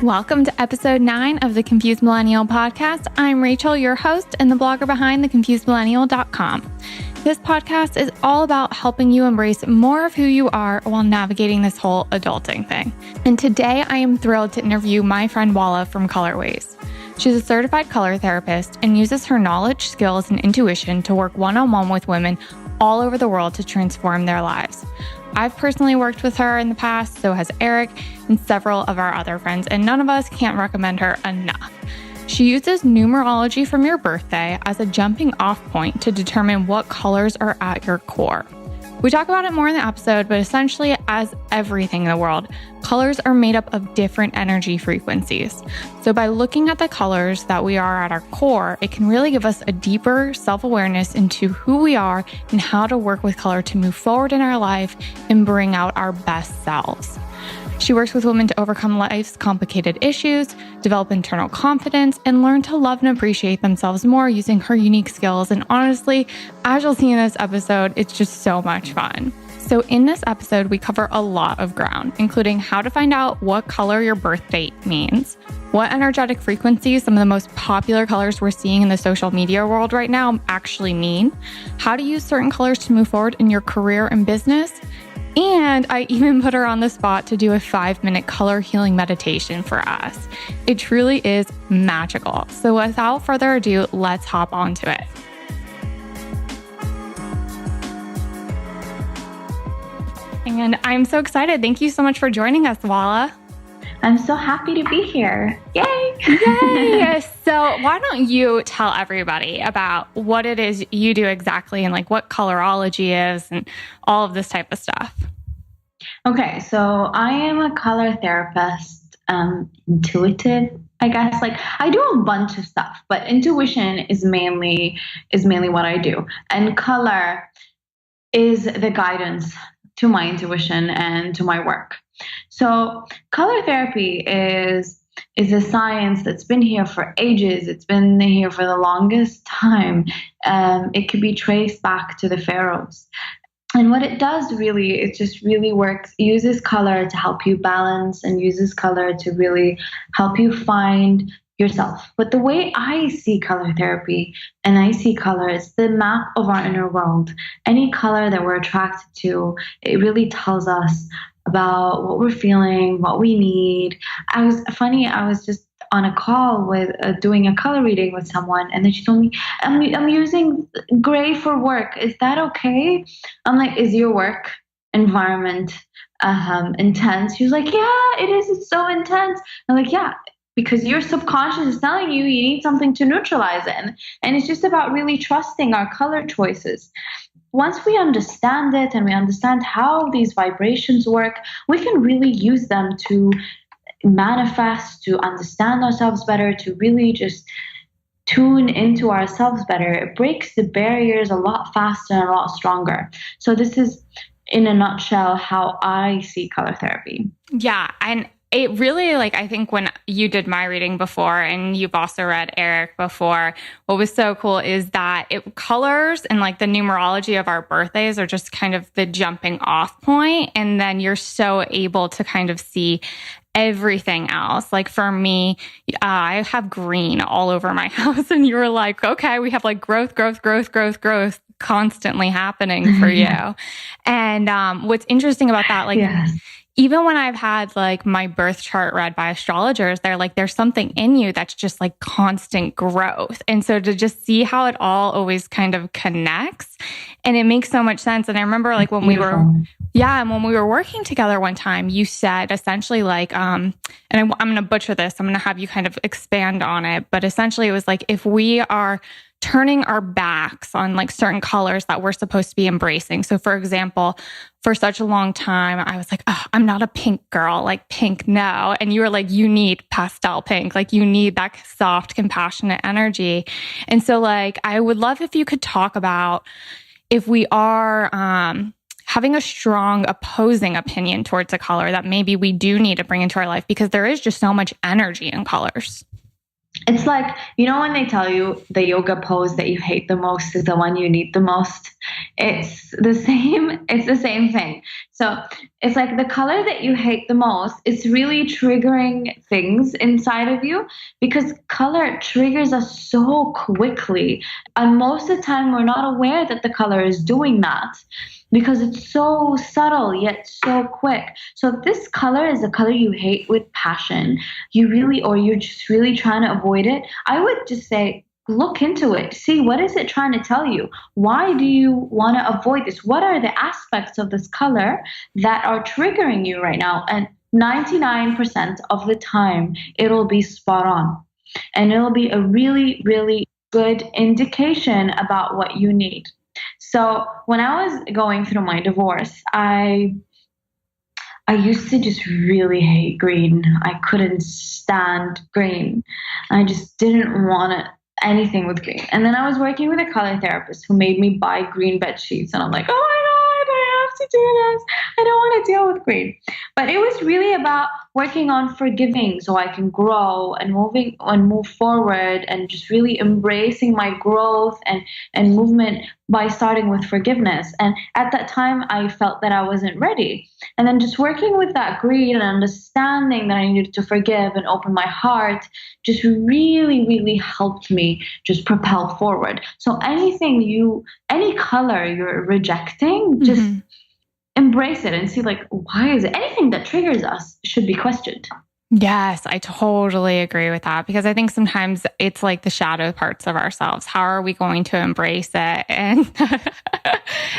Welcome to episode 9 of the Confused Millennial podcast. I'm Rachel, your host and the blogger behind theconfusedmillennial.com. This podcast is all about helping you embrace more of who you are while navigating this whole adulting thing. And today I am thrilled to interview my friend Walaa from Colorways. She's a certified color therapist and uses her knowledge, skills, and intuition to work one-on-one with women all over the world to transform their lives. I've personally worked with her in the past, so has Eric and several of our other friends, and none of us can't recommend her enough. She uses numerology from your birthday as a jumping off point to determine what colors are at your core. We talk about it more in the episode, but essentially, as everything in the world, colors are made up of different energy frequencies. So by looking at the colors that we are at our core, it can really give us a deeper self-awareness into who we are and how to work with color to move forward in our life and bring out our best selves. She works with women to overcome life's complicated issues, develop internal confidence, and learn to love and appreciate themselves more using her unique skills. And honestly, as you'll see in this episode, it's just so much fun. So in this episode, we cover a lot of ground, including how to find out what color your birth date means, what energetic frequencies some of the most popular colors we're seeing in the social media world right now actually mean, how to use certain colors to move forward in your career and business, and I even put her on the spot to do a 5-minute color healing meditation for us. It truly is magical. So without further ado, let's hop onto it. And I'm so excited. Thank you so much for joining us, Walaa. I'm so happy to be here. Yay! Yay! So why don't you tell everybody about what it is you do exactly and like what colorology is and all of this type of stuff. Okay, so I am a color therapist, intuitive, I guess. Like I do a bunch of stuff, but intuition is mainly what I do. And color is the guidance to my intuition and to my work. So color therapy is a science that's been here for ages. It's been here for the longest time. It can be traced back to the pharaohs. And what it does really, it just really works, uses color to help you balance and uses color to really help you find yourself. But the way I see color therapy and I see color is the map of our inner world. Any color that we're attracted to, it really tells us about what we're feeling, what we need. I was just on a call with doing a color reading with someone, and then she told me, I'm using gray for work. Is that okay? I'm like, is your work environment intense? She was like, yeah, it is. It's so intense. I'm like, yeah, because your subconscious is telling you need something to neutralize it. And it's just about really trusting our color choices. Once we understand it and we understand how these vibrations work, we can really use them to manifest, to understand ourselves better, to really just tune into ourselves better. It breaks the barriers a lot faster and a lot stronger. So this is, in a nutshell, how I see color therapy. Yeah. And it really, I think when you did my reading before and you've also read Eric before, what was so cool is that colors and the numerology of our birthdays are just kind of the jumping off point. And then you're so able to kind of see everything else. Like for me, I have green all over my house and you were like, okay, we have growth constantly happening for you. And what's interesting about that, yes. Even when I've had my birth chart read by astrologers, they're like, there's something in you that's just constant growth. And so to just see how it all always kind of connects and it makes so much sense. And I remember when we were working together one time, you said essentially and I'm going to butcher this, I'm going to have you kind of expand on it. But essentially it was if we are turning our backs on certain colors that we're supposed to be embracing. So for example, for such a long time, I was like, oh, I'm not a pink girl, pink, no. And you were like, you need pastel pink, you need that soft, compassionate energy. And so I would love if you could talk about if we are having a strong opposing opinion towards a color that maybe we do need to bring into our life because there is just so much energy in colors. It's like, when they tell you the yoga pose that you hate the most is the one you need the most? It's the same thing. So it's like the color that you hate the most, it's really triggering things inside of you because color triggers us so quickly. And most of the time, we're not aware that the color is doing that because it's so subtle yet so quick. So if this color is a color you hate with passion, or you're just really trying to avoid it, I would just say, look into it. See, what is it trying to tell you? Why do you want to avoid this? What are the aspects of this color that are triggering you right now? And 99% of the time, it'll be spot on. And it'll be a really, really good indication about what you need. So when I was going through my divorce, I used to just really hate green. I couldn't stand green. I just didn't want anything with green. And then I was working with a color therapist who made me buy green bed sheets. And I'm like, oh my God, I have to do this. I don't want to deal with green. But it was really about working on forgiving so I can grow and move forward and just really embracing my growth and movement by starting with forgiveness. And at that time, I felt that I wasn't ready. And then just working with that greed and understanding that I needed to forgive and open my heart just really, really helped me just propel forward. So any color you're rejecting, just embrace it and see like, why is it? Anything that triggers us should be questioned. Yes, I totally agree with that because I think sometimes it's like the shadow parts of ourselves. How are we going to embrace it? And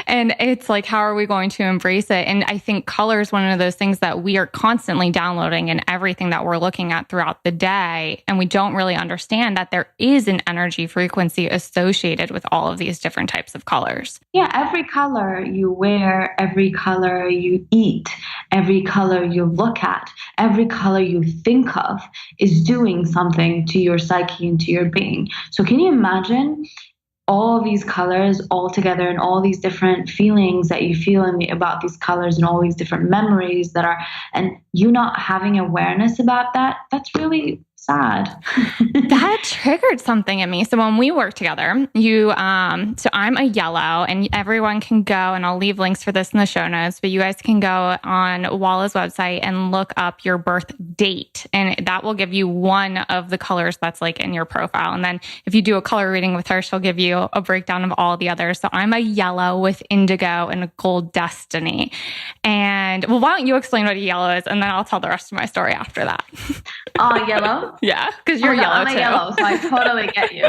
and it's like, how are we going to embrace it? And I think color is one of those things that we are constantly downloading in everything that we're looking at throughout the day. And we don't really understand that there is an energy frequency associated with all of these different types of colors. Yeah, every color you wear, every color you eat, every color you look at, every color you think of is doing something to your psyche and to your being. So can you imagine all these colors all together and all these different feelings that you feel about these colors and all these different memories and you not having awareness about that? That's really sad. That triggered something in me. So when we work together, so I'm a yellow, and everyone can go, and I'll leave links for this in the show notes, but you guys can go on Walaa's website and look up your birth date, and that will give you one of the colors that's like in your profile. And then if you do a color reading with her, she'll give you a breakdown of all the others. So I'm a yellow with indigo and a gold destiny. And well, why don't you explain what a yellow is, and then I'll tell the rest of my story after that. Yellow? Yeah, because you're yellow I'm too. a yellow, so I totally get you.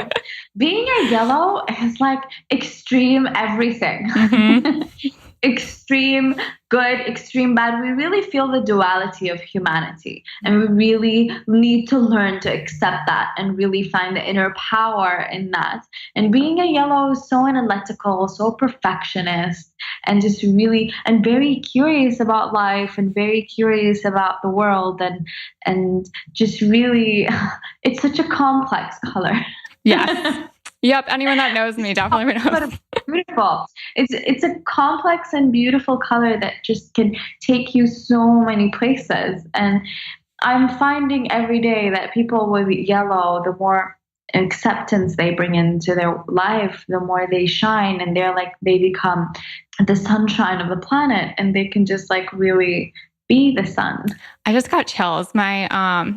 Being a yellow is like extreme everything. Extreme good, extreme bad. We really feel the duality of humanity, and we really need to learn to accept that and really find the inner power in that. And being a yellow is so analytical, so perfectionist, and just really and very curious about life and very curious about the world and just really it's such a complex color. Yes. Yep. Anyone that knows me definitely knows. But it's beautiful. It's a complex and beautiful color that just can take you so many places. And I'm finding every day that people with yellow, the more acceptance they bring into their life, the more they shine, and they become the sunshine of the planet, and they can just like really be the sun. I just got chills. My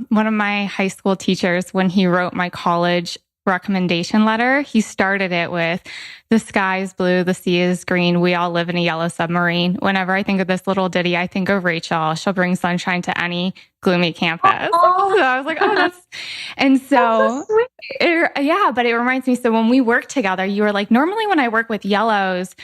one of my high school teachers, when he wrote my college recommendation letter, he started it with, "The sky is blue, the sea is green, we all live in a yellow submarine." Whenever I think of this little ditty, I think of Rachel. She'll bring sunshine to any gloomy campus. Oh. So I was like, oh, that's... And so, but it reminds me, so when we work together, you were like, normally when I work with yellows,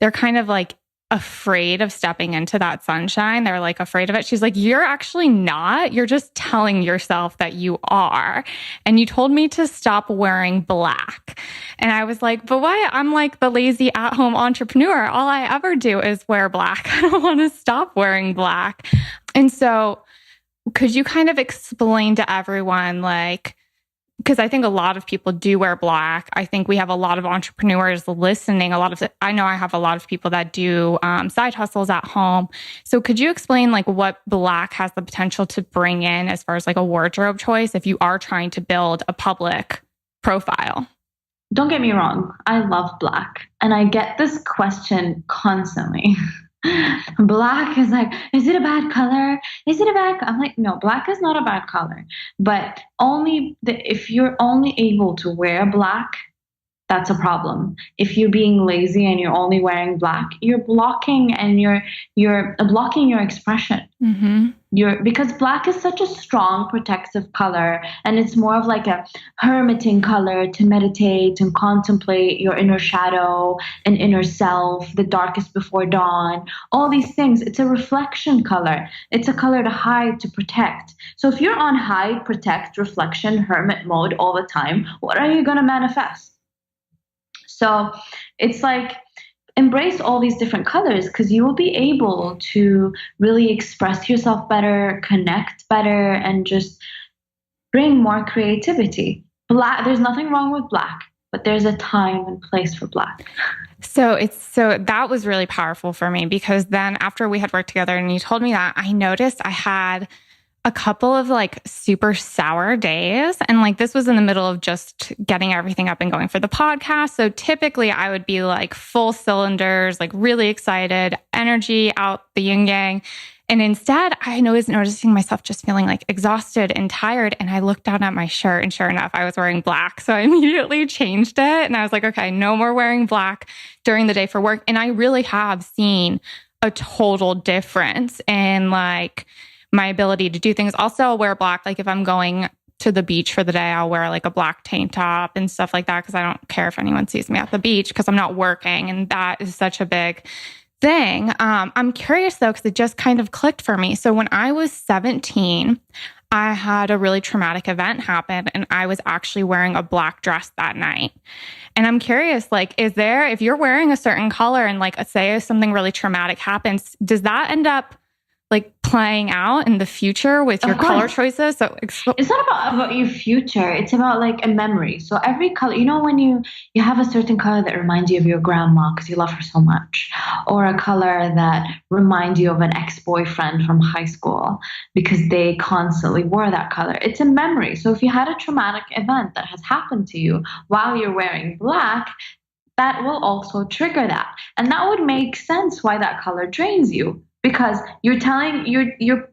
they're kind of like afraid of stepping into that sunshine. They're like afraid of it. She's like, you're actually not. You're just telling yourself that you are. And you told me to stop wearing black. And I was like, but why? I'm like the lazy at-home entrepreneur. All I ever do is wear black. I don't want to stop wearing black. And so could you kind of explain to everyone, like, because I think a lot of people do wear black. I think we have a lot of entrepreneurs listening. I know I have a lot of people that do side hustles at home. So could you explain like what black has the potential to bring in as far as like a wardrobe choice if you are trying to build a public profile? Don't get me wrong. I love black. And I get this question constantly. Black is like, is it a bad color? Is it a bad? I'm like, no, black is not a bad color. But if you're only able to wear black, that's a problem. If you're being lazy and you're only wearing black, you're blocking and you're blocking your expression. Mm-hmm. Because black is such a strong protective color, and it's more of like a hermiting color to meditate and contemplate your inner shadow and inner self, the darkest before dawn, all these things. It's a reflection color. It's a color to hide, to protect. So if you're on hide, protect, reflection, hermit mode all the time, what are you going to manifest? So it's like, embrace all these different colors because you will be able to really express yourself better, connect better, and just bring more creativity. Black, there's nothing wrong with black, but there's a time and place for black. So that was really powerful for me because then after we had worked together and you told me that, I noticed I had a couple of like super sour days. And like this was in the middle of just getting everything up and going for the podcast. So typically I would be like full cylinders, like really excited, energy out the yin yang. And instead I was noticing myself just feeling like exhausted and tired. And I looked down at my shirt and sure enough, I was wearing black. So I immediately changed it. And I was like, okay, no more wearing black during the day for work. And I really have seen a total difference in like my ability to do things. Also, I'll wear black. Like if I'm going to the beach for the day, I'll wear like a black tank top and stuff like that because I don't care if anyone sees me at the beach because I'm not working. And that is such a big thing. I'm curious though, because it just kind of clicked for me. So when I was 17, I had a really traumatic event happen and I was actually wearing a black dress that night. And I'm curious, like, if you're wearing a certain color and like, say something really traumatic happens, does that end up like playing out in the future with your color choices? So it's not about your future. It's about like a memory. So every color, when you have a certain color that reminds you of your grandma because you love her so much, or a color that reminds you of an ex-boyfriend from high school because they constantly wore that color. It's a memory. So if you had a traumatic event that has happened to you while you're wearing black, that will also trigger that. And that would make sense why that color drains you. Because you're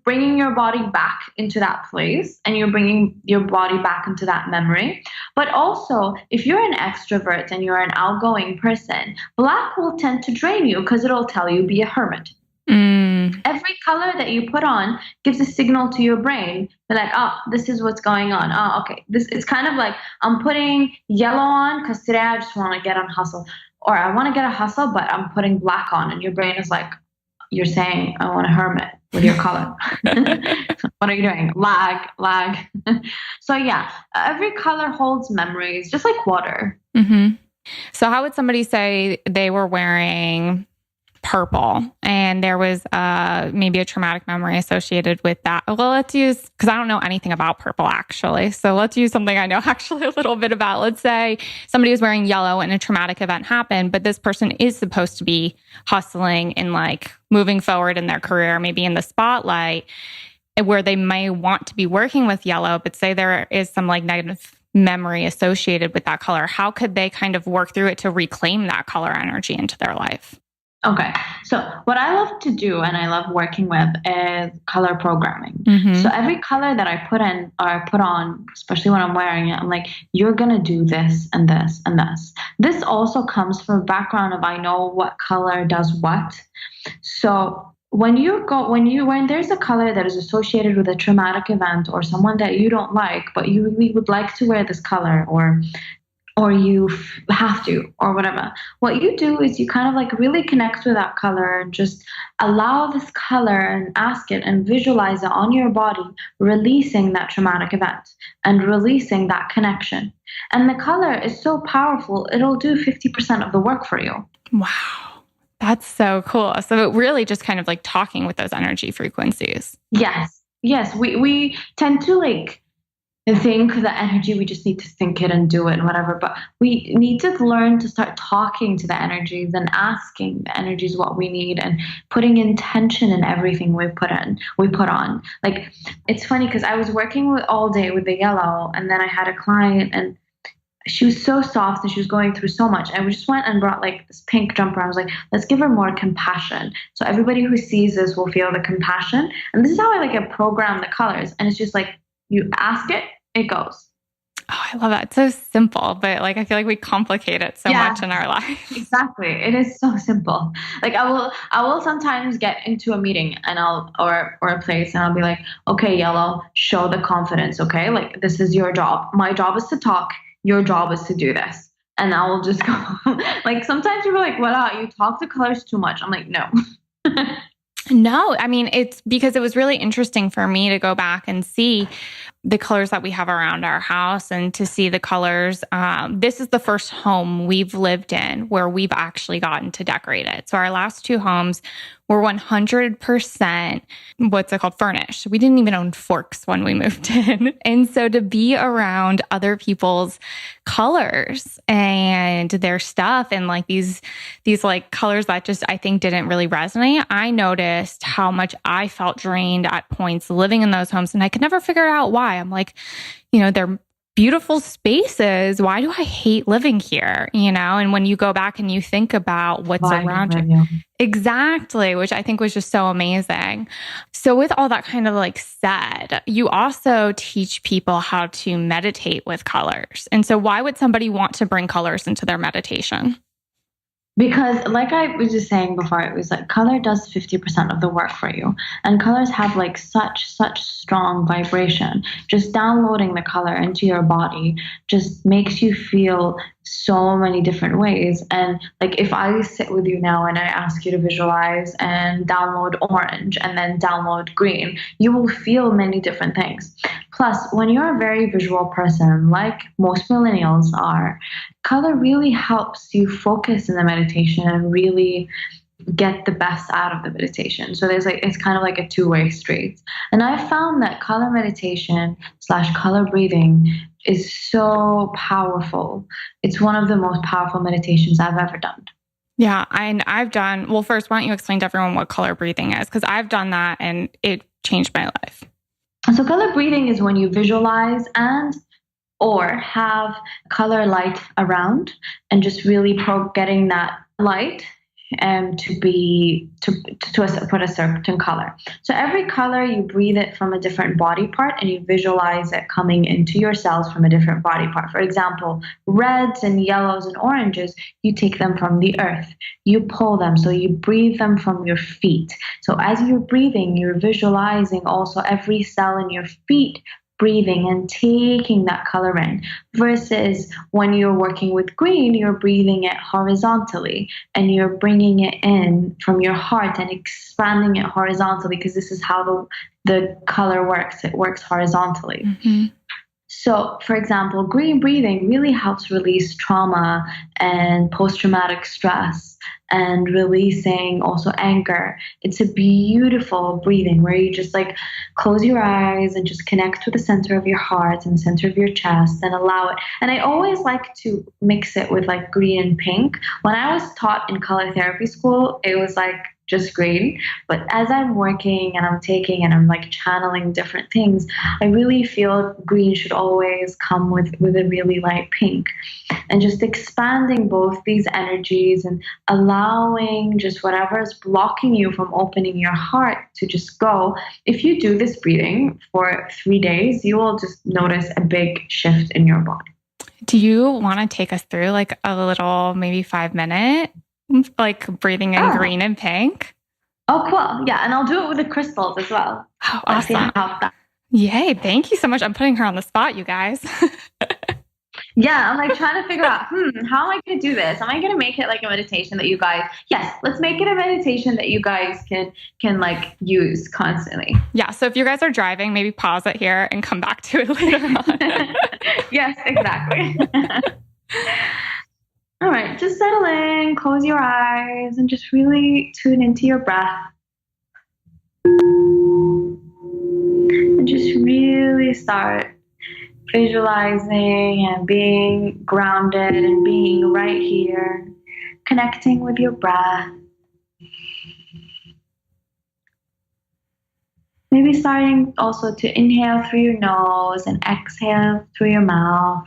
bringing your body back into that place and you're bringing your body back into that memory. But also, if you're an extrovert and you're an outgoing person, black will tend to drain you because it'll tell you be a hermit. Every color that you put on gives a signal to your brain. They're like, oh, this is what's going on. Oh, okay. It's kind of like I'm putting yellow on because today I just want to get on hustle. Or I want to get a hustle, but I'm putting black on. And your brain is like, you're saying, I want a hermit with your color. What are you doing? Lag. So yeah, every color holds memories, just like water. Mm-hmm. So how would somebody say they were wearing purple and there was maybe a traumatic memory associated with that? Well, let's use, because I don't know anything about purple actually. So let's use something I know actually a little bit about. Let's say somebody was wearing yellow and a traumatic event happened, but this person is supposed to be hustling and like moving forward in their career, maybe in the spotlight, where they may want to be working with yellow, but say there is some like negative memory associated with that color. How could they kind of work through it to reclaim that color energy into their life? Okay. So what I love to do and I love working with is color programming. Mm-hmm. So every color that I put in or I put on, especially when I'm wearing it, I'm like, you're going to do this and this and this. This also comes from a background of I know what color does what. So when there's a color that is associated with a traumatic event or someone that you don't like, but you really would like to wear this color or you have to, or whatever. What you do is you kind of like really connect with that color and just allow this color and ask it and visualize it on your body, releasing that traumatic event and releasing that connection. And the color is so powerful, it'll do 50% of the work for you. Wow. That's so cool. So it really just kind of like talking with those energy frequencies. Yes. We tend to like, think the energy, we just need to think it and do it and whatever. But we need to learn to start talking to the energies and asking the energies what we need and putting intention in everything we put on. Like, it's funny because I was working all day with the yellow, and then I had a client, and she was so soft and she was going through so much. And we just went and brought like this pink jumper. I was like, let's give her more compassion. So everybody who sees this will feel the compassion. And this is how I like program the colors. And it's just like, you ask it, it goes. Oh, I love that. It's so simple, but like I feel like we complicate it so much in our life. Exactly. It is so simple. Like I will sometimes get into a meeting and or a place and I'll be like, okay, yellow, show the confidence, okay? Like this is your job. My job is to talk. Your job is to do this. And I will just go like sometimes people are like, Walaa, you talk the colors too much. I'm like, no. No, I mean, it's because it was really interesting for me to go back and see the colors that we have around our house and to see the colors. This is the first home we've lived in where we've actually gotten to decorate it. So our last two homes were 100%, what's it called, furnished. We didn't even own forks when we moved in. And so to be around other people's colors and their stuff and like these like colors that just I think didn't really resonate, I noticed how much I felt drained at points living in those homes. And I could never figure out why. I'm like, they're beautiful spaces. Why do I hate living here? And when you go back and you think about what's around you. Exactly, which I think was just so amazing. So with all that kind of like said, you also teach people how to meditate with colors. And so why would somebody want to bring colors into their meditation? Because like I was just saying before, it was like color does 50% of the work for you. And colors have like such strong vibration. Just downloading the color into your body just makes you feel so many different ways. And like if I sit with you now and I ask you to visualize and download orange and then download green, you will feel many different things. Plus, when you're a very visual person, like most millennials are, color really helps you focus in the meditation and really get the best out of the meditation. So it's kind of like a two-way street. And I found that color meditation / color breathing is so powerful. It's one of the most powerful meditations I've ever done. Yeah, and I've done, well, first, why don't you explain to everyone what color breathing is? Because I've done that and it changed my life. So color breathing is when you visualize or have color light around and just really getting that light to put a certain color. So every color, you breathe it from a different body part and you visualize it coming into your cells from a different body part. For example, reds and yellows and oranges, you take them from the earth. You pull them, so you breathe them from your feet. So as you're breathing, you're visualizing also every cell in your feet breathing and taking that color in, versus when you're working with green, you're breathing it horizontally and you're bringing it in from your heart and expanding it horizontally, because this is how the color works. It works horizontally. Mm-hmm. So, for example, green breathing really helps release trauma and post-traumatic stress and releasing also anger. It's a beautiful breathing where you just like close your eyes and just connect to the center of your heart and the center of your chest and allow it. And I always like to mix it with like green and pink. When I was taught in color therapy school, it was like just green. But as I'm working and I'm taking and I'm like channeling different things, I really feel green should always come with a really light pink. And just expanding both these energies and allowing just whatever is blocking you from opening your heart to just go. If you do this breathing for 3 days, you will just notice a big shift in your body. Do you want to take us through like a little, maybe 5-minute, like breathing in green and pink? Oh, cool. Yeah. And I'll do it with the crystals as well. Oh, awesome. Yay. Thank you so much. I'm putting her on the spot, you guys. Yeah. I'm like trying to figure out, how am I going to do this? Am I going to make it like a meditation that you guys, yes, let's make it a meditation that you guys can like use constantly. Yeah. So if you guys are driving, maybe pause it here and come back to it later on. Yes, exactly. All right, just settle in, close your eyes, and just really tune into your breath. And just really start visualizing and being grounded and being right here, connecting with your breath. Maybe starting also to inhale through your nose and exhale through your mouth.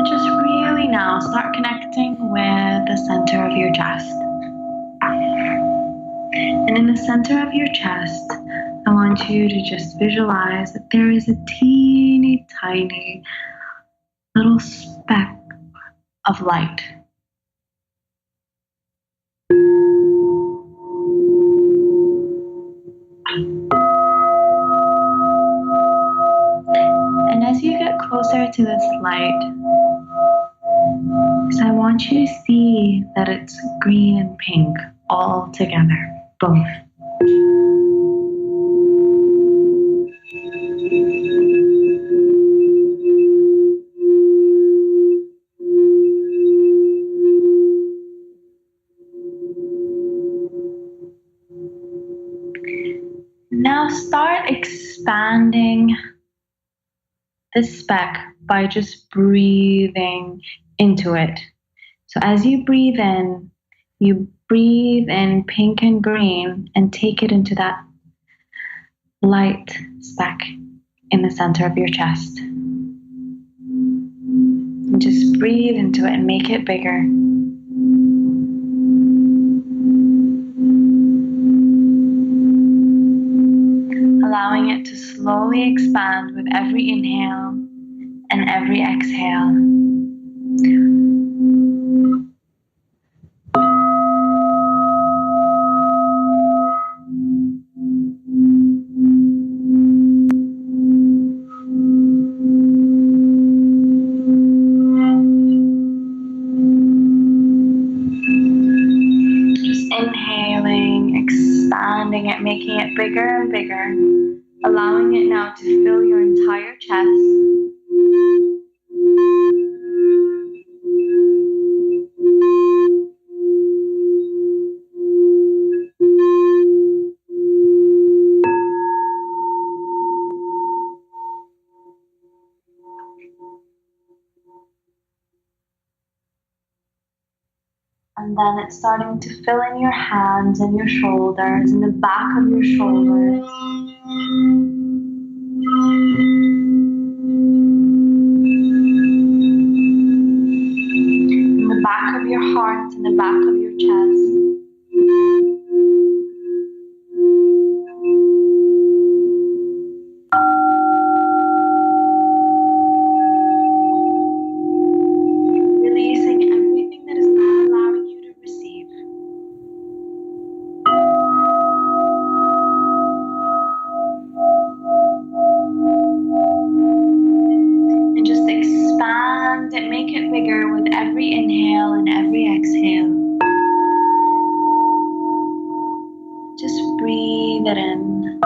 Just really now start connecting with the center of your chest. And in the center of your chest, I want you to just visualize that there is a teeny tiny little speck of light. And as you get closer to this light, so I want you to see that it's green and pink all together, both. Now start expanding this speck by just breathing into it. So as you breathe in pink and green and take it into that light speck in the center of your chest. And just breathe into it and make it bigger. Allowing it to slowly expand with every inhale and every exhale. Expanding it, making it bigger and bigger, allowing it now to fill your entire chest. And then it's starting to fill in your hands and your shoulders and the back of your shoulders. And the back of your heart and the back of your chest. Make it bigger with every inhale and every exhale. Just breathe it in.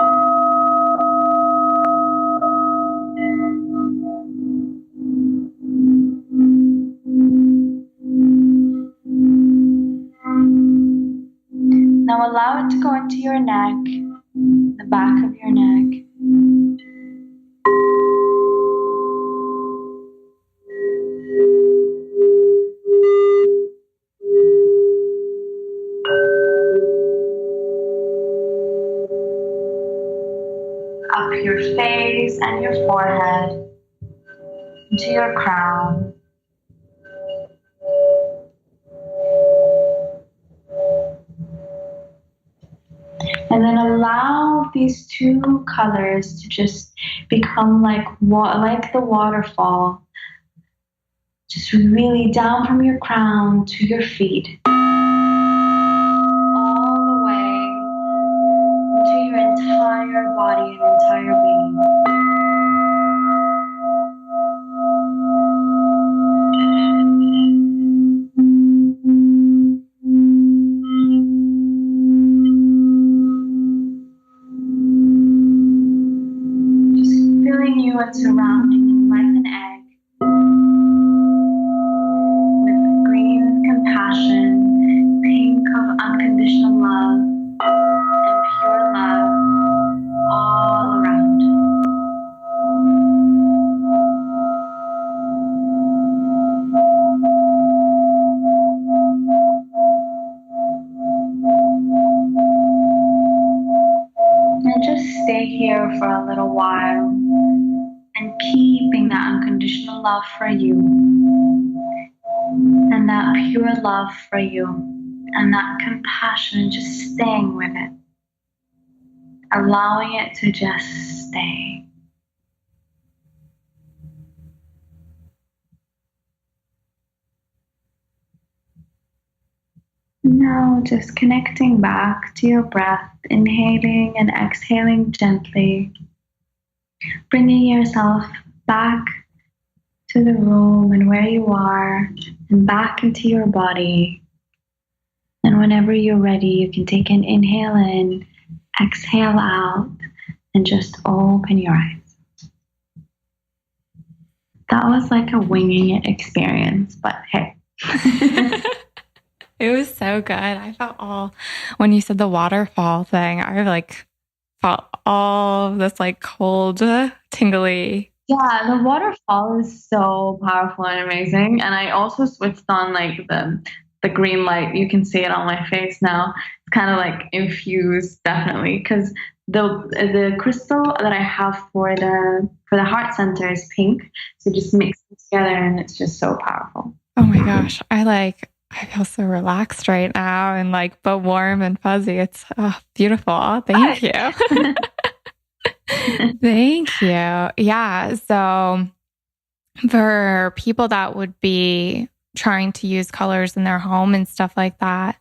Now allow it to go into your neck, the back of your neck. Up your face and your forehead, into your crown. And then allow these two colors to just become like the waterfall. Just really down from your crown to your feet. All the way to your entire body and entire being. for a little while and keeping that unconditional love for you and that pure love for you and that compassion, just staying with it, allowing it to just stay. Now just connecting back to your breath, inhaling and exhaling gently, bringing yourself back to the room and where you are and back into your body. And whenever you're ready, you can take an inhale in, exhale out, and just open your eyes. That was like a winging it experience, but hey. It was so good. I felt when you said the waterfall thing, I like felt all this like cold, tingly. Yeah, the waterfall is so powerful and amazing. And I also switched on like the green light. You can see it on my face now. It's kind of like infused, definitely, because the crystal that I have for the heart center is pink. So just mix it together, and it's just so powerful. Oh my gosh, I feel so relaxed right now and like, but warm and fuzzy. It's beautiful. Thank you. Thank you. Yeah. So for people that would be trying to use colors in their home and stuff like that,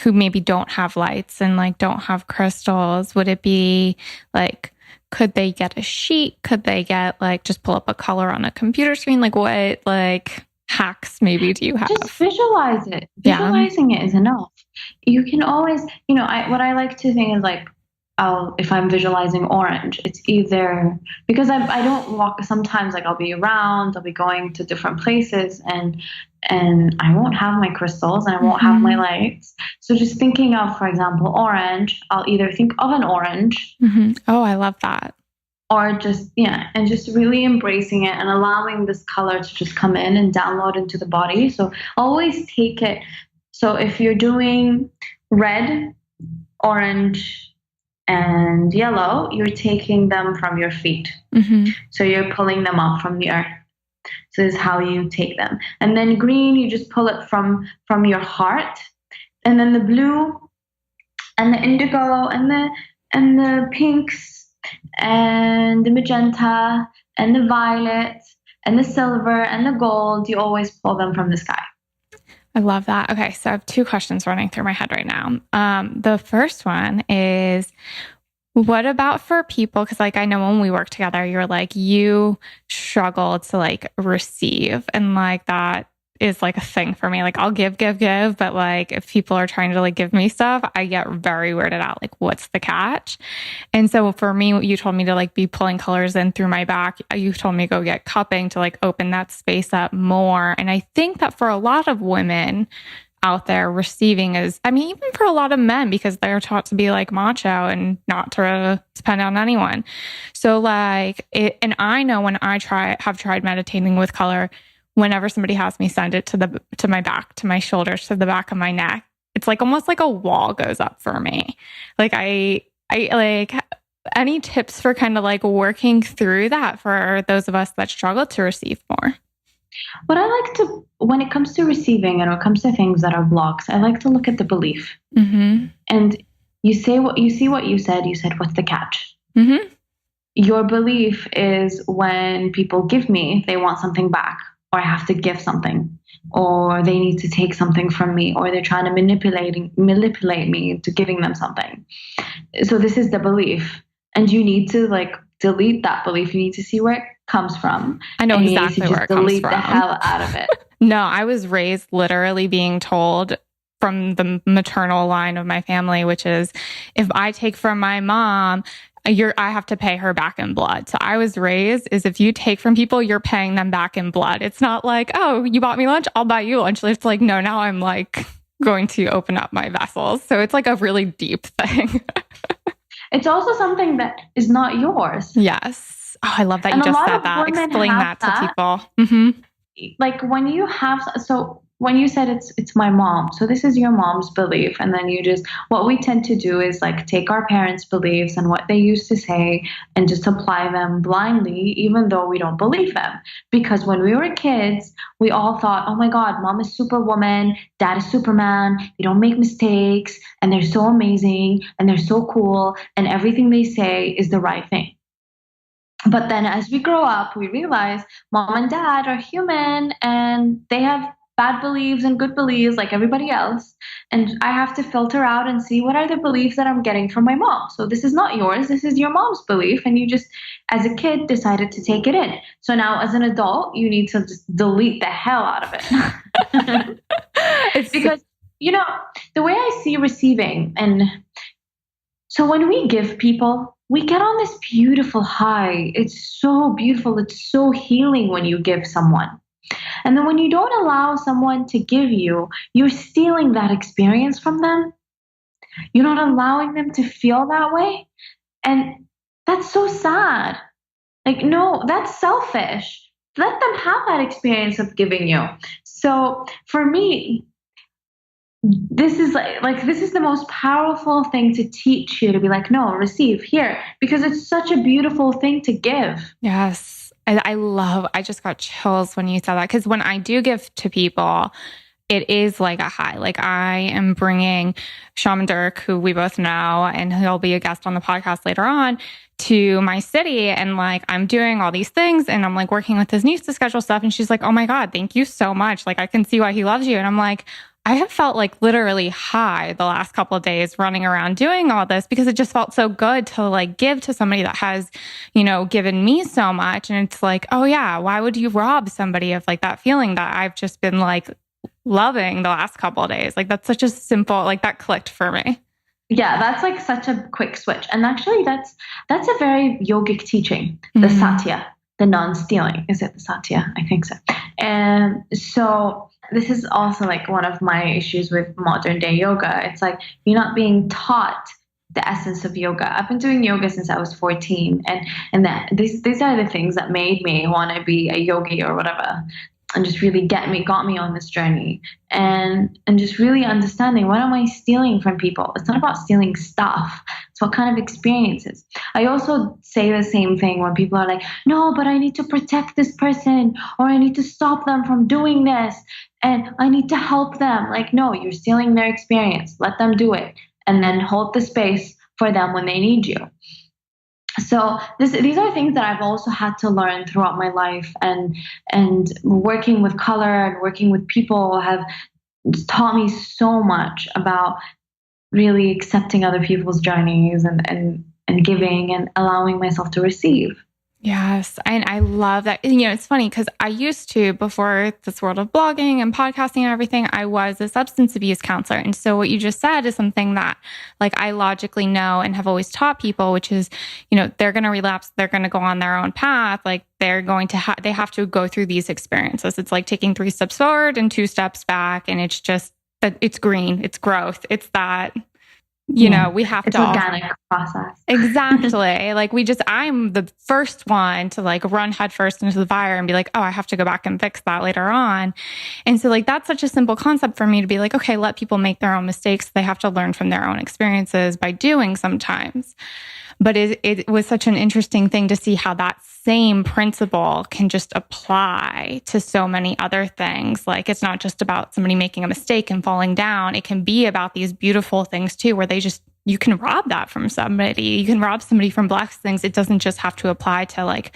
who maybe don't have lights and like don't have crystals, would it be like, could they get a sheet? Could they get like, just pull up a color on a computer screen? Like what, like hacks maybe do you have? Just visualize it. Visualizing it is enough. You can always, what I like to think is like, if I'm visualizing orange, it's either because I don't walk. Sometimes like I'll be around, I'll be going to different places, and I won't have my crystals and I won't have my lights. So just thinking of, for example, orange, I'll either think of an orange. Oh, I love that. Or just, and just really embracing it and allowing this color to just come in and download into the body. So always take it. So if you're doing red, orange, and yellow, you're taking them from your feet. So you're pulling them up from the earth. So this is how you take them. And then green, you just pull it from your heart. And then the blue and the indigo and the pinks and the magenta and the violet and the silver and the gold, you always pull them from the sky. I love that. Okay, so I have two questions running through my head right now. The first one is, what about for people? Because like I know when we work together, you're like, you struggle to like receive, and like that is like a thing for me. Like I'll give, but like if people are trying to like give me stuff, I get very weirded out. Like what's the catch? And so for me, you told me to like be pulling colors in through my back. You told me to go get cupping to like open that space up more. And I think that for a lot of women out there, receiving is, I mean, even for a lot of men, because they're taught to be like macho and not to depend on anyone. So like it, and I know when I have tried meditating with color, whenever somebody has me send it to my back, to my shoulders, to the back of my neck, it's like almost like a wall goes up for me. Like I like, any tips for kind of like working through that for those of us that struggle to receive more? What I like to, when it comes to receiving and when it comes to things that are blocks, I like to look at the belief. And you see what you said, what's the catch? Your belief is when people give me, they want something back, or I have to give something, or they need to take something from me, or they're trying to manipulate me into giving them something. So this is the belief, and you need to like delete that belief. You need to see where it comes from. I know exactly where it comes from. Delete the hell out of it. No, I was raised literally being told from the maternal line of my family, which is if I take from my mom, I have to pay her back in blood. So I was raised is if you take from people, you're paying them back in blood. It's not like, oh, you bought me lunch, I'll buy you lunch. It's like, no, now I'm like going to open up my vessels. So it's like a really deep thing. It's also something that is not yours. Yes. Oh, I love that you just said that. Explain that to people. Like when you have, so when you said it's my mom, so this is your mom's belief, and then what we tend to do is like take our parents' beliefs and what they used to say and just apply them blindly, even though we don't believe them. Because when we were kids, we all thought, oh my God, mom is superwoman, dad is Superman, they don't make mistakes, and they're so amazing and they're so cool, and everything they say is the right thing. But then as we grow up, we realize mom and dad are human and they have bad beliefs and good beliefs like everybody else. And I have to filter out and see what are the beliefs that I'm getting from my mom. So this is not yours, this is your mom's belief. And you just, as a kid, decided to take it in. So now as an adult, you need to just delete the hell out of it. Because, the way I see receiving, and so when we give people, we get on this beautiful high. It's so beautiful. It's so healing when you give someone. And then when you don't allow someone to give you, you're stealing that experience from them. You're not allowing them to feel that way. And that's so sad. Like, no, that's selfish. Let them have that experience of giving you. So for me, this is this is the most powerful thing to teach you, to be like, no, receive here, because it's such a beautiful thing to give. Yes. I just got chills when you said that, because when I do give to people, it is like a high. Like I am bringing Shaman Dirk, who we both know, and he'll be a guest on the podcast later on, to my city. And like, I'm doing all these things and I'm like working with his niece to schedule stuff. And she's like, oh my God, thank you so much. Like I can see why he loves you. And I'm like, I have felt like literally high the last couple of days running around doing all this, because it just felt so good to like give to somebody that has, given me so much. And it's like, oh yeah, why would you rob somebody of like that feeling that I've just been like loving the last couple of days? Like that's such a simple, like that clicked for me. Yeah, that's like such a quick switch. And actually that's a very yogic teaching, the satya, the non-stealing. Is it the satya? I think so. And so this is also like one of my issues with modern day yoga. It's like you're not being taught the essence of yoga. I've been doing yoga since I was 14, and that these are the things that made me want to be a yogi or whatever, and just really got me on this journey, and just really understanding, what am I stealing from people? It's not about stealing stuff. It's what kind of experiences. I also say the same thing when people are like, no, but I need to protect this person, or I need to stop them from doing this, and I need to help them. Like, no, you're stealing their experience. Let them do it, and then hold the space for them when they need you. So these are things that I've also had to learn throughout my life, and working with color and working with people have taught me so much about really accepting other people's journeys and giving and allowing myself to receive. Yes. And I love that. It's funny because I used to, before this world of blogging and podcasting and everything, I was a substance abuse counselor. And so what you just said is something that like I logically know and have always taught people, which is, they're going to relapse. They're going to go on their own path. Like they're going to they have to go through these experiences. It's like taking 3 steps forward and 2 steps back. And it's just that it's green, it's growth. It's that, we have it's to organic process. Exactly. Like I'm the first one to like run headfirst into the fire and be like, oh, I have to go back and fix that later on. And so like, that's such a simple concept for me to be like, okay, let people make their own mistakes. They have to learn from their own experiences by doing sometimes. But it was such an interesting thing to see how that same principle can just apply to so many other things. Like it's not just about somebody making a mistake and falling down. It can be about these beautiful things too, where you can rob that from somebody. You can rob somebody from blessings. It doesn't just have to apply to like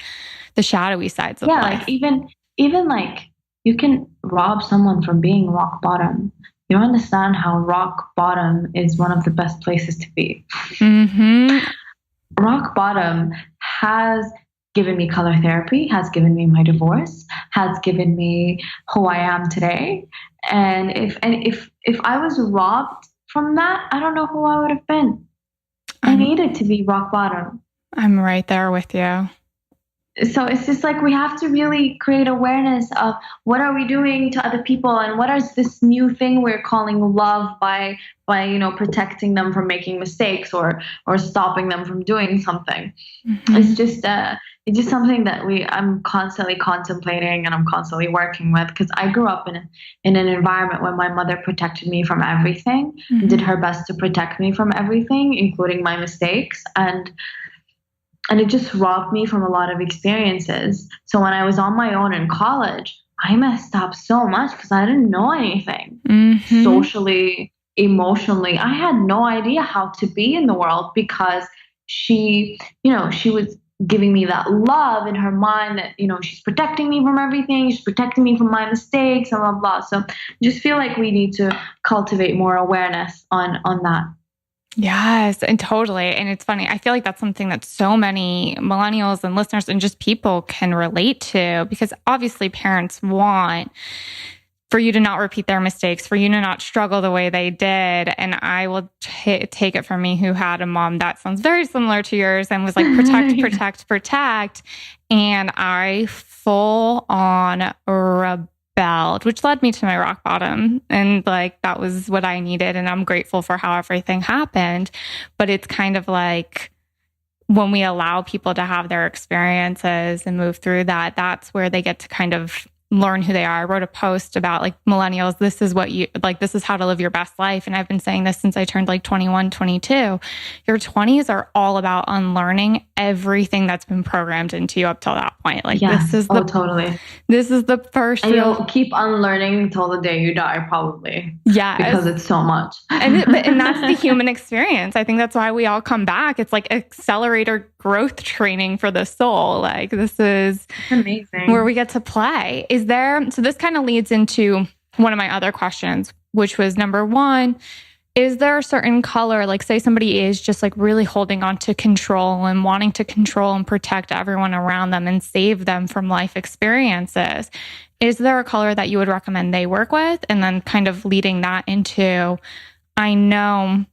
the shadowy sides of life. Like even like you can rob someone from being rock bottom. You don't understand how rock bottom is one of the best places to be. Mm-hmm. Rock bottom has given me color therapy, has given me my divorce, has given me who I am today. And if I was robbed from that, I don't know who I would have been. I needed to be rock bottom. I'm right there with you. So it's just like we have to really create awareness of what are we doing to other people, and what is this new thing we're calling love by protecting them from making mistakes, or stopping them from doing something. Mm-hmm. It's just something that I'm constantly contemplating, and I'm constantly working with, because I grew up in an environment where my mother protected me from everything, did Mm-hmm. her best to protect me from everything, including my mistakes, and it just robbed me from a lot of experiences. So when I was on my own in college, I messed up so much because I didn't know anything Mm-hmm. socially, emotionally. I had no idea how to be in the world, because she was giving me that love in her mind that, she's protecting me from everything, she's protecting me from my mistakes, and blah, blah. So I just feel like we need to cultivate more awareness on that. Yes, and totally. And it's funny. I feel like that's something that so many millennials and listeners and just people can relate to, because obviously parents want for you to not repeat their mistakes, for you to not struggle the way they did. And I will take it from me, who had a mom that sounds very similar to yours and was like, protect, protect, protect. And I full on rebelled, which led me to my rock bottom. And like, that was what I needed. And I'm grateful for how everything happened. But it's kind of like, when we allow people to have their experiences and move through that, that's where they get to kind of learn who they are. I wrote a post about like millennials. This is what you like, this is how to live your best life. And I've been saying this since I turned like 21, 22. Your 20s are all about unlearning everything that's been programmed into you up till that point. Like Yes. Totally. This is the first And you'll keep unlearning until the day you die, probably. Yes. Because it's so much. and that's the human experience. I think that's why we all come back. It's like accelerator growth training for the soul. Like this is amazing, where we get to play. So this kind of leads into one of my other questions, which was number one, is there a certain color, like say somebody is just like really holding on to control and wanting to control and protect everyone around them and save them from life experiences? Is there a color that you would recommend they work with? And then kind of leading that into, I know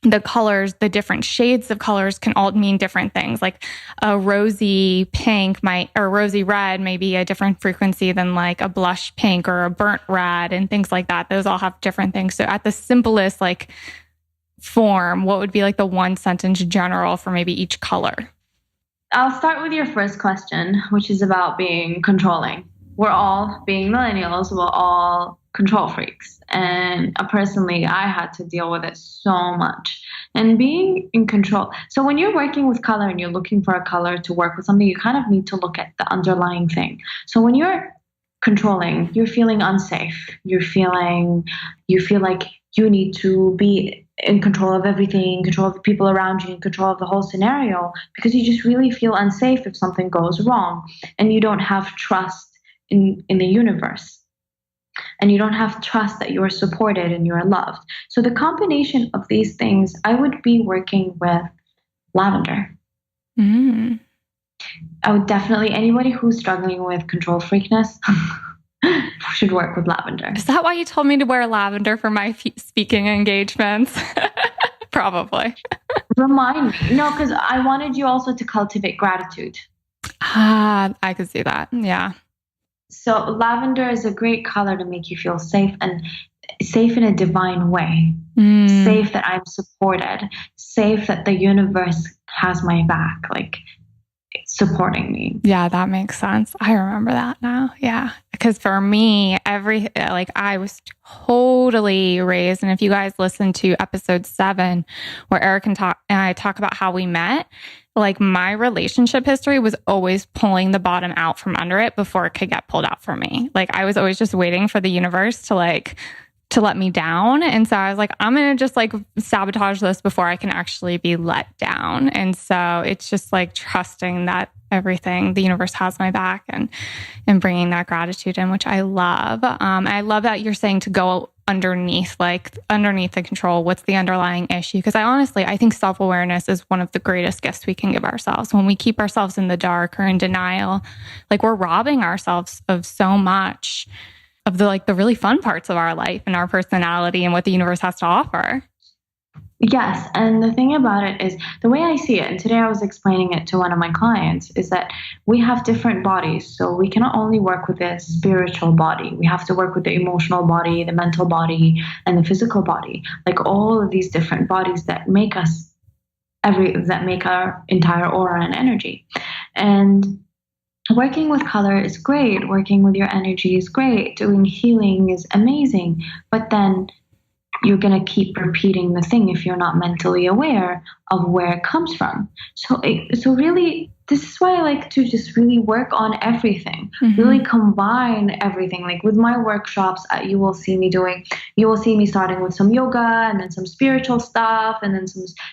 the colors, the different shades of colors can all mean different things. Like a rosy pink or rosy red may be a different frequency than like a blush pink or a burnt red and things like that. Those all have different things. So at the simplest like form, what would be like the one sentence general for maybe each color? I'll start with your first question, which is about being controlling. We're all, being millennials, we're all control freaks. And personally, I had to deal with it so much. And being in control. So when you're working with color and you're looking for a color to work with something, you kind of need to look at the underlying thing. So when you're controlling, you're feeling unsafe. You feel like you need to be in control of everything, in control of the people around you, in control of the whole scenario, because you just really feel unsafe if something goes wrong, and you don't have trust in the universe, and you don't have trust that you are supported and you are loved. So the combination of these things, I would be working with lavender. Mm. I would definitely, anybody who's struggling with control freakness should work with lavender. Is that why you told me to wear lavender for my speaking engagements? Probably. Remind me. No, because I wanted you also to cultivate gratitude. I could see that. Yeah. So lavender is a great color to make you feel safe, and safe in a divine way. Safe that I'm supported. Safe that the universe has my back. Like, supporting me. Yeah, that makes sense. I remember that now. Yeah. Because for me, I was totally raised. And if you guys listen to episode 7, where Eric and I talk about how we met, like my relationship history was always pulling the bottom out from under it before it could get pulled out for me. Like I was always just waiting for the universe to let me down. And so I was like, I'm going to just like sabotage this before I can actually be let down. And so it's just like trusting that everything, the universe has my back, and bringing that gratitude in, which I love. I love that you're saying to go underneath the control. What's the underlying issue? Because I think self-awareness is one of the greatest gifts we can give ourselves. When we keep ourselves in the dark or in denial, like we're robbing ourselves of so much of the really fun parts of our life and our personality and what the universe has to offer. Yes, and the thing about it is the way I see it, and today I was explaining it to one of my clients, is that we have different bodies. So we cannot only work with the spiritual body, we have to work with the emotional body, the mental body, and the physical body. Like all of these different bodies that make us that make our entire aura and energy. And working with color is great, working with your energy is great, doing healing is amazing. But then you're going to keep repeating the thing if you're not mentally aware of where it comes from. So really, this is why I like to just really work on everything, really combine everything. Like with my workshops, you will see me starting with some yoga and then some spiritual stuff and then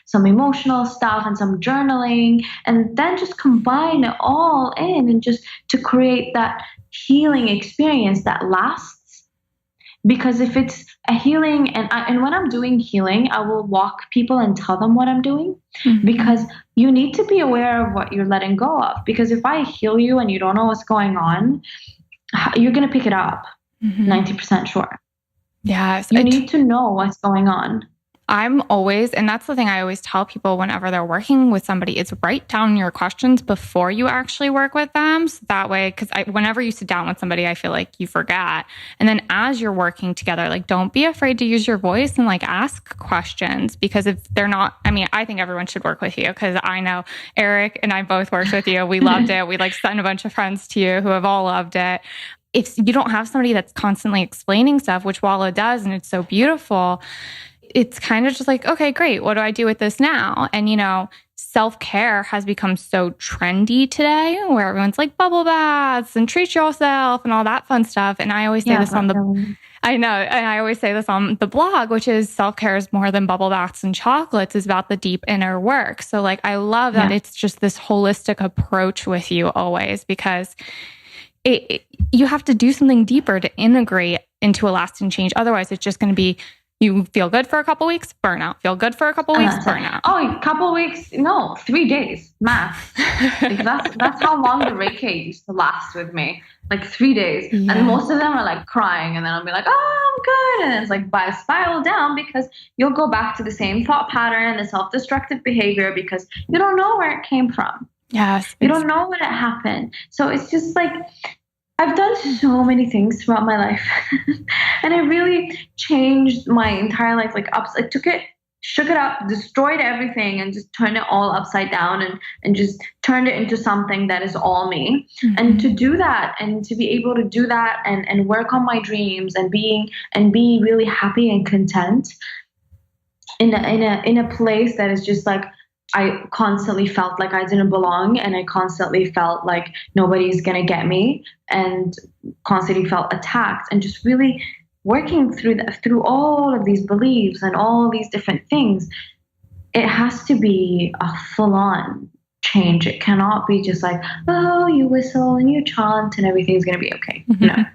some emotional stuff and some journaling, and then just combine it all in and just to create that healing experience that lasts. Because if it's a healing, and when I'm doing healing, I will walk people and tell them what I'm doing, because you need to be aware of what you're letting go of. Because if I heal you and you don't know what's going on, you're going to pick it up 90% sure. Yes. You need to know what's going on. I'm always, and that's the thing I always tell people whenever they're working with somebody, is write down your questions before you actually work with them. So that way, because whenever you sit down with somebody, I feel like you forget. And then as you're working together, like, don't be afraid to use your voice and like ask questions, because if they're not, I mean, I think everyone should work with you, because I know Eric and I both worked with you. We loved it. We like sent a bunch of friends to you who have all loved it. If you don't have somebody that's constantly explaining stuff, which Walaa does, and it's so beautiful, it's kind of just like, okay, great. What do I do with this now? And, you know, self-care has become so trendy today, where everyone's like bubble baths and treat yourself and all that fun stuff. And I always say this on the, I know, and I always say this on the blog, which is self-care is more than bubble baths and chocolates, is about the deep inner work. So like, I love that it's just this holistic approach with you always, because you have to do something deeper to integrate into a lasting change. Otherwise, it's just going to be, you feel good for a couple weeks, burnout. Feel good for a couple weeks, burnout. Oh, a couple weeks? No, 3 days max. Like that's how long the Reiki used to last with me. Like 3 days, and most of them are like crying, and then I'll be like, "Oh, I'm good," and it's like by a spiral down, because you'll go back to the same thought pattern, the self-destructive behavior, because you don't know where it came from. Yes, you don't know when it happened. So it's just like, I've done so many things throughout my life, and it really changed my entire life. Like, I took it, shook it up, destroyed everything, and just turned it all upside down, and just turned it into something that is all me. And to do that, and to be able to do that, and work on my dreams, and be really happy and content in a place that is just like, I constantly felt like I didn't belong, and I constantly felt like nobody's going to get me, and constantly felt attacked, and just really working through all of these beliefs and all these different things. It has to be a full-on change. It cannot be just like, oh, you whistle and you chant and everything's going to be okay. No.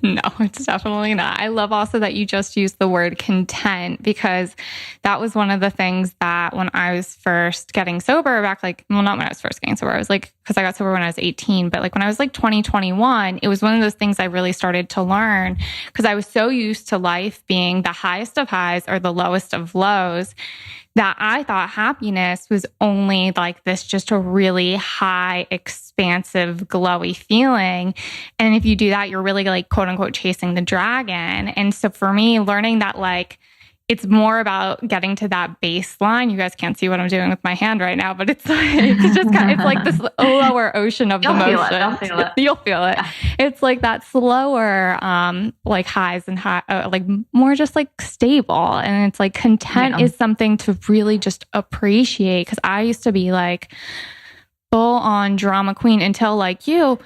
No, it's definitely not. I love also that you just used the word content, because that was one of the things that when I was first getting sober back, like, well, not when I was first getting sober, I was like, because I got sober when I was 18, but like when I was like 21, it was one of those things I really started to learn, because I was so used to life being the highest of highs or the lowest of lows, that I thought happiness was only like this, just a really high, expansive, glowy feeling. And if you do that, you're really like, quote unquote, chasing the dragon. And so for me, learning that like, it's more about getting to that baseline. You guys can't see what I'm doing with my hand right now, but it's just kind of, it's like this lower ocean of emotion. You'll feel it. Yeah. It's like that slower, like highs and high, like more just like stable. And it's like content is something to really just appreciate. Cause I used to be like full on drama queen until like you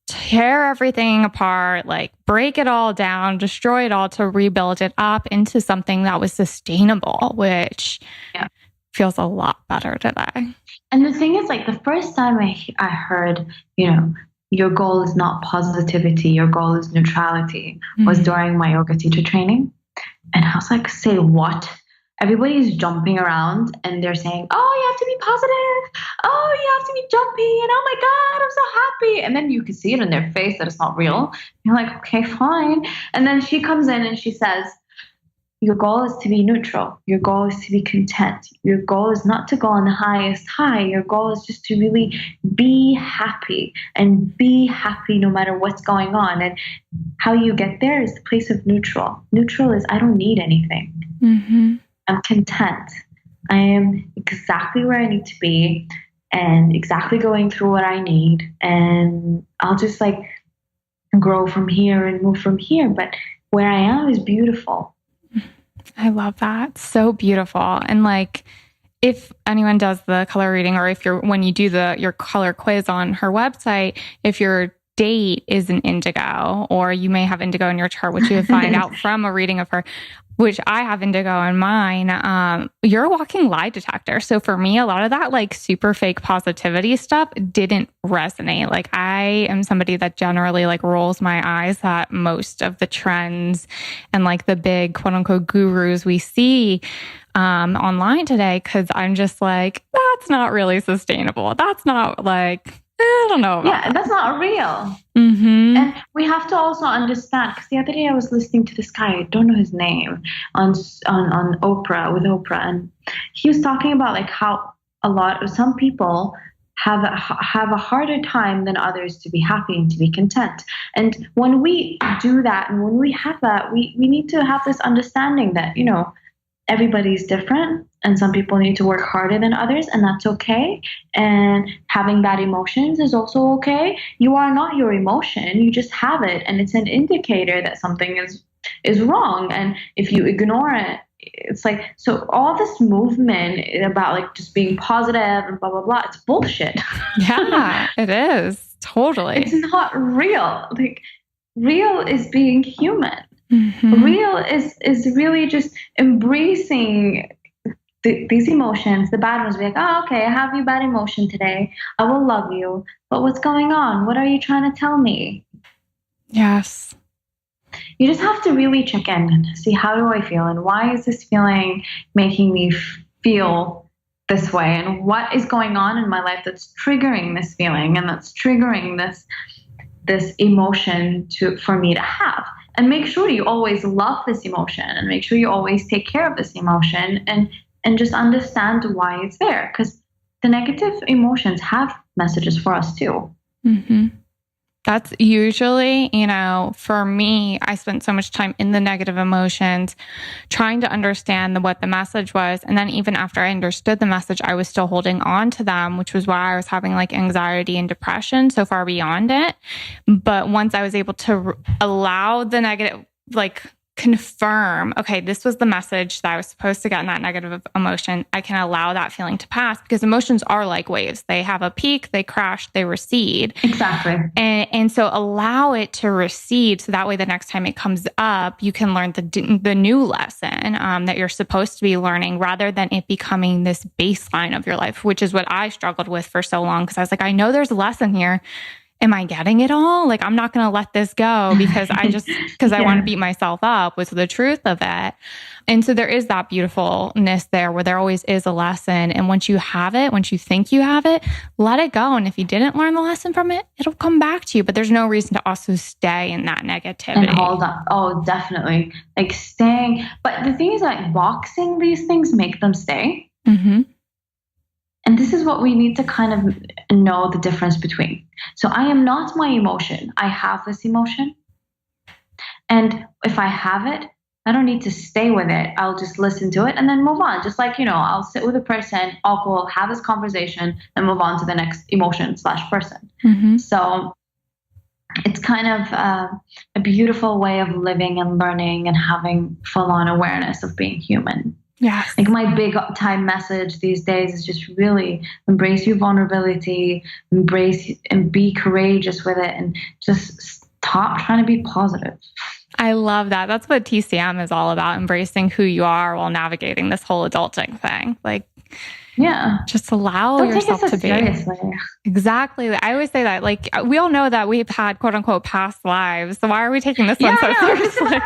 tear everything apart, like break it all down, destroy it all to rebuild it up into something that was sustainable, which feels a lot better today. And the thing is, like, the first time I heard, you know, your goal is not positivity, your goal is neutrality, was during my yoga teacher training. And I was like, say what? Everybody's jumping around and they're saying, oh, you have to be positive. Oh, you have to be jumpy. And oh my God, I'm so happy. And then you can see it in their face that it's not real. You're like, okay, fine. And then she comes in and she says, your goal is to be neutral. Your goal is to be content. Your goal is not to go on the highest high. Your goal is just to really be happy and be happy no matter what's going on. And how you get there is the place of neutral. Neutral is I don't need anything. Mm-hmm. I'm content. I am exactly where I need to be and exactly going through what I need. And I'll just like grow from here and move from here. But where I am is beautiful. I love that. So beautiful. And like, if anyone does the color reading, or if when you do your color quiz on her website, if your date is an indigo, or you may have indigo in your chart, which you would find out from a reading of her, which I have indigo in mine, you're a walking lie detector. So for me, a lot of that like super fake positivity stuff didn't resonate. Like I am somebody that generally like rolls my eyes at most of the trends and like the big quote unquote gurus we see online today. Cause I'm just like, that's not really sustainable. That's not like, I don't know. That's not real. Mm-hmm. And we have to also understand, because the other day I was listening to this guy, I don't know his name, on Oprah, with Oprah, and he was talking about like how some people have a harder time than others to be happy and to be content. And when we do that, and when we have that, we need to have this understanding that, you know, everybody's different and some people need to work harder than others, and that's okay. And having bad emotions is also okay. You are not your emotion, you just have it, and it's an indicator that something is wrong. And if you ignore it, it's like, so all this movement about like just being positive and blah blah blah, it's bullshit. Yeah, it is. Totally. It's not real. Like real is being human. Mm-hmm. Real is really just embracing these emotions, the bad ones. Be like, oh, okay, I have your bad emotion today. I will love you. But what's going on? What are you trying to tell me? Yes. You just have to really check in and see, how do I feel? And why is this feeling making me feel this way? And what is going on in my life that's triggering this feeling and that's triggering this emotion for me to have? And make sure you always love this emotion, and make sure you always take care of this emotion, and just understand why it's there. Because the negative emotions have messages for us too. Mm-hmm. That's usually, you know, for me, I spent so much time in the negative emotions trying to understand what the message was. And then even after I understood the message, I was still holding on to them, which was why I was having like anxiety and depression so far beyond it. But once I was able to allow the negative, like confirm, okay, this was the message that I was supposed to get in that negative emotion, I can allow that feeling to pass, because emotions are like waves. They have a peak, they crash, they recede. Exactly. And so allow it to recede, so that way the next time it comes up, you can learn the new lesson that you're supposed to be learning, rather than it becoming this baseline of your life, which is what I struggled with for so long, because I was like, I know there's a lesson here. Am I getting it all? Like, I'm not going to let this go because I want to beat myself up with the truth of it. And so there is that beautifulness there, where there always is a lesson. And once you have it, once you think you have it, let it go. And if you didn't learn the lesson from it, it'll come back to you. But there's no reason to also stay in that negativity. And hold on. Oh, definitely. Like staying. But the thing is, like, boxing these things make them stay. Mm-hmm. And this is what we need to kind of know the difference between. So I am not my emotion. I have this emotion. And if I have it, I don't need to stay with it. I'll just listen to it and then move on. Just like, you know, I'll sit with a person, I'll go have this conversation and move on to the next emotion/person. Mm-hmm. So it's kind of a beautiful way of living and learning and having full-on awareness of being human. Yes. Like my big time message these days is just really embrace your vulnerability, embrace and be courageous with it, and just stop trying to be positive. I love that. That's what TCM is all about, embracing who you are while navigating this whole adulting thing. Like, yeah, just allow don't yourself take it so to be. Seriously. Exactly. I always say that, like, we all know that we've had quote unquote past lives. So why are we taking this one so seriously?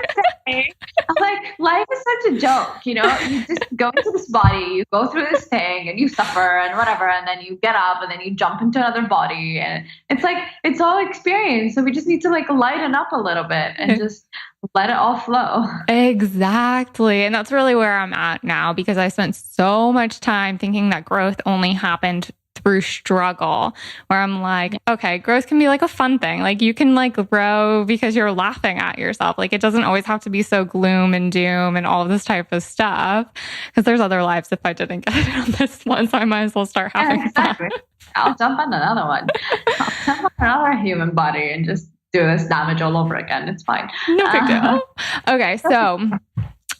I'm like, life is such a joke, you know? You just go into this body, you go through this thing and you suffer and whatever, and then you get up and then you jump into another body. And it's like, it's all experience. So we just need to like lighten up a little bit and just let it all flow. Exactly. And that's really where I'm at now, because I spent so much time thinking that growth only happened through struggle, where I'm like, okay, growth can be like a fun thing. Like you can like grow because you're laughing at yourself. Like it doesn't always have to be so gloom and doom and all of this type of stuff, because there's other lives if I didn't get it on this one. So I might as well start having fun. I'll jump on another one. I'll jump on another human body and just do this damage all over again. It's fine. No big deal. Okay, so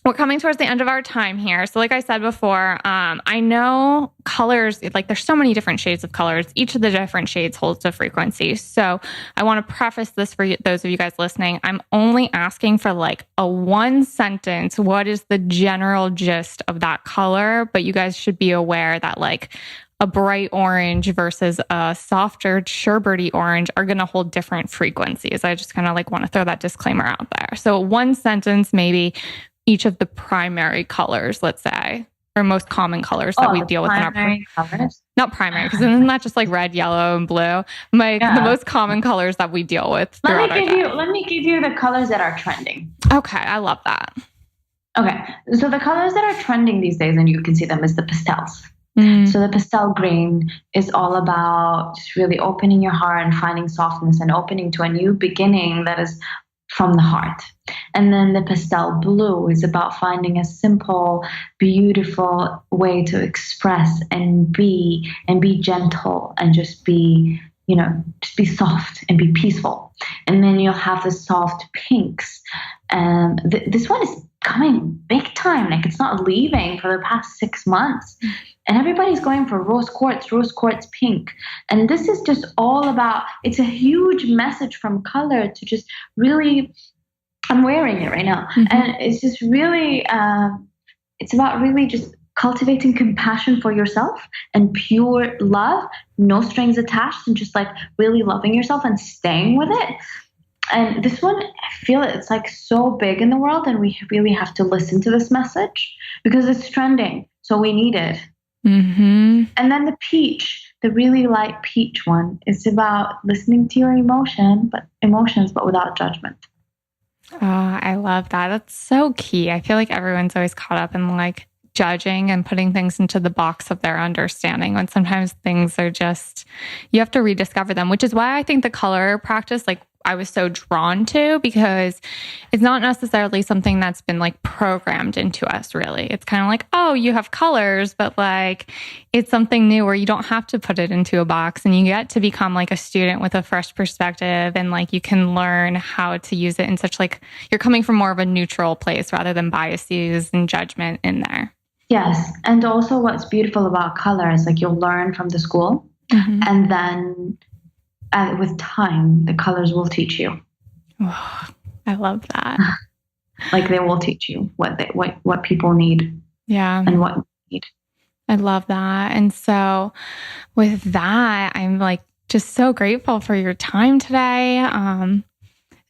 we're coming towards the end of our time here. So like I said before, I know colors, like there's so many different shades of colors. Each of the different shades holds a frequency. So I want to preface this for those of you guys listening. I'm only asking for like a one sentence. What is the general gist of that color? But you guys should be aware that like a bright orange versus a softer sherbety orange are going to hold different frequencies. I just kind of like want to throw that disclaimer out there. So one sentence, maybe each of the primary colors, let's say, or most common colors that we deal with in our colors. Not primary, because isn't that just like red, yellow, and blue? The most common colors that we deal with. Let me give you the colors that are trending. Okay, I love that. Okay, so the colors that are trending these days, and you can see them, is the pastels. So the pastel green is all about just really opening your heart and finding softness and opening to a new beginning that is from the heart. And then the pastel blue is about finding a simple, beautiful way to express and be gentle and just be, just be soft and be peaceful. And then you'll have the soft pinks. This one is coming big time. Like it's not leaving for the past 6 months. And everybody's going for rose quartz pink. And this is just all about, it's a huge message from color to just really, I'm wearing it right now. And it's just really, it's about really just cultivating compassion for yourself and pure love, no strings attached, and just like really loving yourself and staying with it. And this one, I feel it's like so big in the world, and we really have to listen to this message because it's trending. So we need it. And then the peach, the really light peach one, is about listening to your emotions, but without judgment. Oh, I love that. That's so key. I feel like everyone's always caught up in like judging and putting things into the box of their understanding, when sometimes things are just, you have to rediscover them, which is why I think the color practice, like I was so drawn to, because it's not necessarily something that's been like programmed into us, really. It's kind of like, oh, you have colors, but like it's something new where you don't have to put it into a box, and you get to become like a student with a fresh perspective, and like you can learn how to use it in such like, you're coming from more of a neutral place rather than biases and judgment in there. Yes. And also what's beautiful about color is like you'll learn from the school, and then with time, the colors will teach you. Oh, I love that. Like they will teach you what people need. Yeah. And what you need. I love that. And so with that, I'm like just so grateful for your time today. And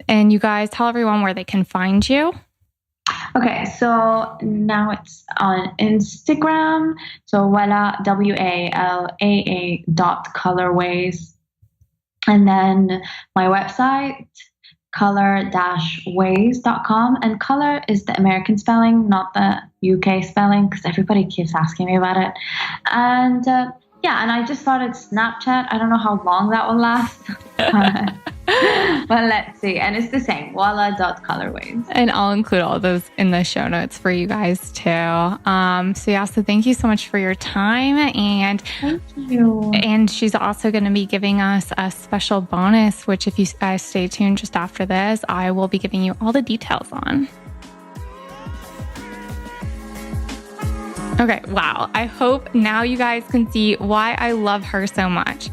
you guys tell everyone where they can find you. Okay, so now it's on Instagram. So Walaa, WALAA .colorways. And then my website, color-ways.com. And color is the American spelling, not the UK spelling, because everybody keeps asking me about it. And and I just started Snapchat. I don't know how long that will last. But let's see. And it's the same, walaa.colorways. And I'll include all those in the show notes for you guys too. So thank you so much for your time. And thank you. And she's also going to be giving us a special bonus, which if you guys stay tuned just after this, I will be giving you all the details on. Okay, wow. I hope now you guys can see why I love her so much.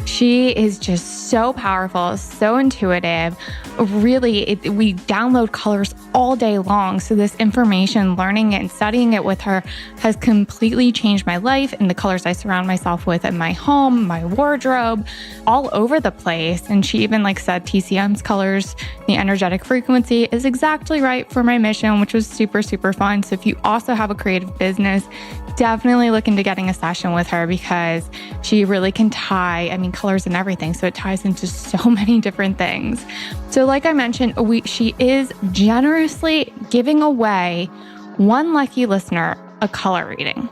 She is just so powerful, so intuitive. Really, we download colors all day long. So this information, learning it and studying it with her has completely changed my life and the colors I surround myself with in my home, my wardrobe, all over the place. And she even said TCM's colors, the energetic frequency, is exactly right for my mission, which was super, super fun. So if you also have a creative business, definitely look into getting a session with her because she really can tie, colors and everything. So it ties into so many different things. So like I mentioned, she is generously giving away one lucky listener a color reading.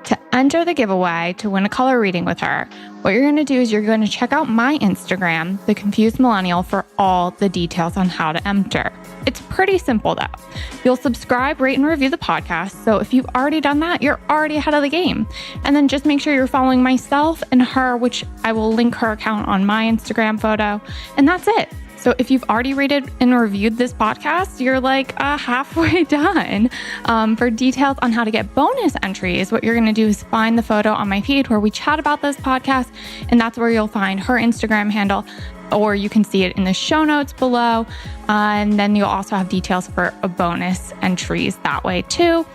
To enter the giveaway to win a color reading with her, what you're going to do is you're going to check out my Instagram, The Confused Millennial, for all the details on how to enter. It's pretty simple though. You'll subscribe, rate, and review the podcast. So if you've already done that, you're already ahead of the game. And then just make sure you're following myself and her, which I will link her account on my Instagram photo. And that's it. So if you've already rated and reviewed this podcast, you're halfway done. For details on how to get bonus entries, what you're going to do is find the photo on my feed where we chat about this podcast, and that's where you'll find her Instagram handle, or you can see it in the show notes below. And then you'll also have details for a bonus entries that way too.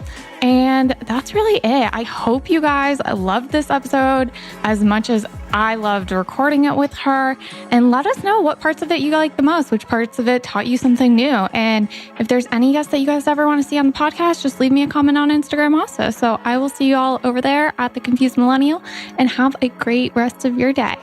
And that's really it. I hope you guys loved this episode as much as I loved recording it with her. And let us know what parts of it you like the most, which parts of it taught you something new. And if there's any guests that you guys ever want to see on the podcast, just leave me a comment on Instagram also. So I will see you all over there at The Confused Millennial, and have a great rest of your day.